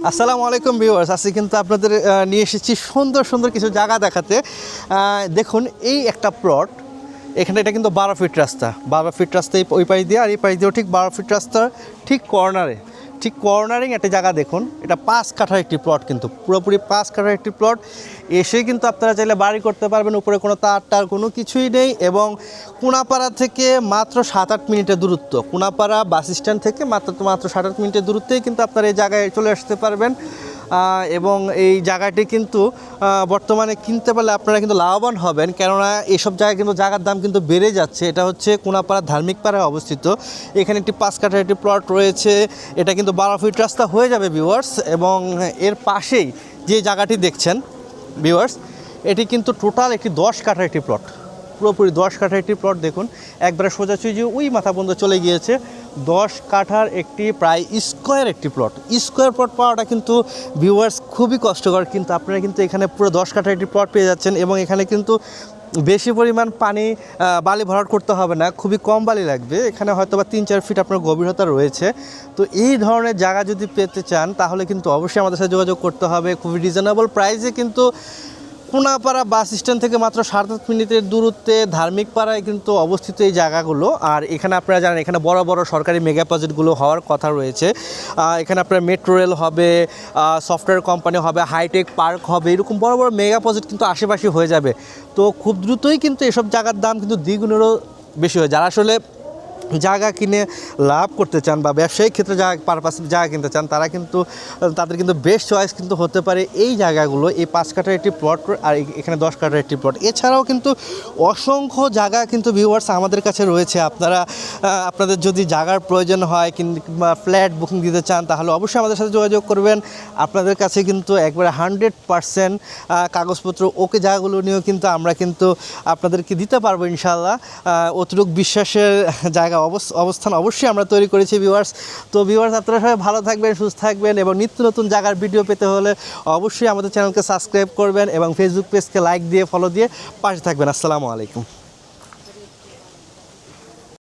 আসসালামু আলাইকুম ভিউয়ার্স, আজকে কিন্তু আপনাদের নিয়ে এসেছি সুন্দর সুন্দর কিছু জায়গা দেখাতে। দেখুন এই একটা প্লট, এখানে এটা কিন্তু 12 ফিট রাস্তা, 12 ফিট রাস্তায় ওই পাশ দিয়ে আর এই পাশ দিয়েও ঠিক 12 ফিট রাস্তার ঠিক কর্নারিং একটা জায়গা। দেখুন এটা 5 কাঠার একটি প্লট, কিন্তু পুরোপুরি 5 কাঠার একটি প্লট। এসে কিন্তু আপনারা চাইলে বাড়ি করতে পারবেন, উপরে কোনো তার কোনো কিছুই নেই এবং কোনাপাড়া থেকে মাত্র 7-8 মিনিটের দূরত্ব। কোনাপাড়া বাস স্ট্যান্ড থেকে মাত্র 7-8 মিনিটের দূরত্বেই কিন্তু আপনারা এই জায়গায় চলে আসতে পারবেন। এবং এই জায়গাটি কিন্তু বর্তমানে কিনতে পারলে আপনারা কিন্তু লাভবান হবেন, কেননা এইসব জায়গায় কিন্তু জায়গার দাম কিন্তু বেড়ে যাচ্ছে। এটা হচ্ছে কোনাপাড়া ধার্মিক পাড়ায় অবস্থিত। এখানে একটি 5 কাঠার একটি প্লট রয়েছে, এটা কিন্তু 12 ফিট রাস্তা হয়ে যাবে ভিউয়ার্স। এবং এর পাশেই যে জায়গাটি দেখছেন ভিউয়ার্স, এটি কিন্তু টোটাল একটি 10 কাঠার একটি প্লট, পুরোপুরি 10 কাঠার একটি প্লট। দেখুন একবারে সোজাসুজি ওই মাথা পর্যন্ত চলে গিয়েছে। 10 কাঠার একটি প্রায় স্কোয়ার একটি প্লট, স্কোয়ার প্লট পাওয়াটা কিন্তু ভিউয়ার্স খুবই কষ্টকর, কিন্তু আপনারা কিন্তু এখানে পুরো 10 কাঠার একটি প্লট পেয়ে যাচ্ছেন। এবং এখানে কিন্তু বেশি পরিমাণ পানি বালি ভরাট করতে হবে না, খুবই কম বালি লাগবে। এখানে হয়তো বা 3-4 ফিট আপনার গভীরতা রয়েছে। তো এই ধরনের জায়গা যদি পেতে চান তাহলে কিন্তু অবশ্যই আমাদের সাথে যোগাযোগ করতে হবে। খুবই রিজনেবল প্রাইসে কিন্তু কোনাপাড়া বাস স্ট্যান্ড থেকে মাত্র 7-8 মিনিটের দূরত্বে ধার্মিক পাড়ায় কিন্তু অবস্থিত এই জায়গাগুলো। আর এখানে আপনারা জানেন এখানে বড় বড় সরকারি মেগা প্রজেক্টগুলো হওয়ার কথা রয়েছে। এখানে আপনার মেট্রো রেল হবে, সফটওয়্যার কোম্পানি হবে, হাইটেক পার্ক হবে, এরকম বড় বড় মেগা প্রজেক্ট কিন্তু আশেপাশে হয়ে যাবে। তো খুব দ্রুতই কিন্তু এসব জায়গার দাম কিন্তু দ্বিগুণেরও বেশি হয়। যারা আসলে জায়গা কিনে লাভ করতে চান বা ব্যবসায়িক ক্ষেত্রে পারপাসে জায়গা কিনতে চান, তাদের কিন্তু বেস্ট চয়েস কিন্তু হতে পারে এই জায়গাগুলো। এই 5 কাঠার একটি প্লট আর এখানে 10 কাঠার একটি প্লট। এছাড়াও কিন্তু অসংখ্য জায়গা কিন্তু ভিউয়ার্স আমাদের কাছে রয়েছে। আপনাদের যদি জায়গার প্রয়োজন হয় কিংবা ফ্ল্যাট বুকিং দিতে চান তাহলে অবশ্যই আমাদের সাথে যোগাযোগ করবেন। আপনাদের কাছে কিন্তু একবারে 100% কাগজপত্র ওকে জায়গাগুলো নিয়েও কিন্তু আমরা কিন্তু আপনাদেরকে দিতে পারবো ইনশাআল্লাহ। অতিরিক্ত বিশ্বাসের জায়গা অবস্থান অবশ্যই আমরা তৈরি করেছি ভিউয়ার্স। তো ভিউয়ার্স আপনারা সবাই ভালো থাকবেন, সুস্থ থাকবেন এবং নিত্য নতুন জায়গার ভিডিও পেতে হলে অবশ্যই আমাদের চ্যানেলকে সাবস্ক্রাইব করবেন এবং ফেসবুক পেজকে লাইক দিয়ে ফলো দিয়ে পাশে থাকবেন। আসসালামু আলাইকুম।